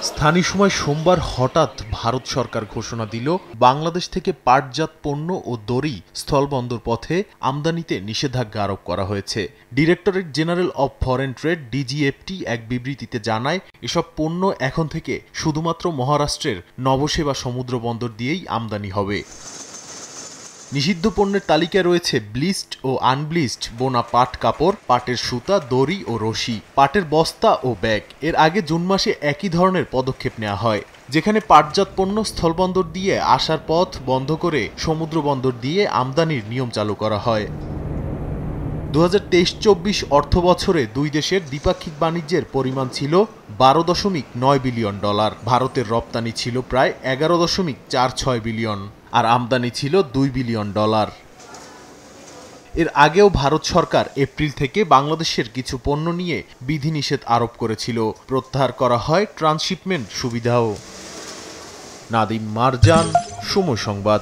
স্থানীয় সময় সোমবার হঠাৎ ভারত সরকার ঘোষণা দিল বাংলাদেশ থেকে পাটজাত পণ্য ও দড়ি স্থলবন্দর পথে আমদানিতে নিষেধাজ্ঞা আরোপ করা হয়েছে। Directorate general of foreign trade DGFT এক বিবৃতিতে জানায়, এসব পণ্য এখন থেকে শুধুমাত্র মহারাষ্ট্রের নবসেবা সমুদ্র বন্দর দিয়েই আমদানি হবে। নিষিদ্ধ পণ্যের তালিকায় রয়েছে ব্লিচড ও আনব্লিচড বোনা পাট কাপড়, পাটের সুতা, দড়ি ও রশি, পাটের বস্তা ও ব্যাগ। এর আগে জুন মাসে একই ধরনের পদক্ষেপ নেওয়া হয়, যেখানে পাটজাত পণ্য স্থলবন্দর দিয়ে আসার পথ বন্ধ করে সমুদ্র বন্দর দিয়ে আমদানির নিয়ম চালু করা হয়। 2023-24 অর্থবছরে দুই দেশের দ্বিপাক্ষিক বাণিজ্যের পরিমাণ ছিল $12.9 বিলিয়ন। ভারতের রপ্তানি ছিল প্রায় $11.46 বিলিয়ন আর আমদানি ছিল $2 বিলিয়ন। এর আগেও ভারত সরকার এপ্রিল থেকে বাংলাদেশের কিছু পণ্য নিয়ে বিধিনিষেধ আরোপ করেছিল। প্রত্যাহার করা হয় ট্রান্সশিপমেন্ট সুবিধাও। নাদিম মারজান, সময় সংবাদ।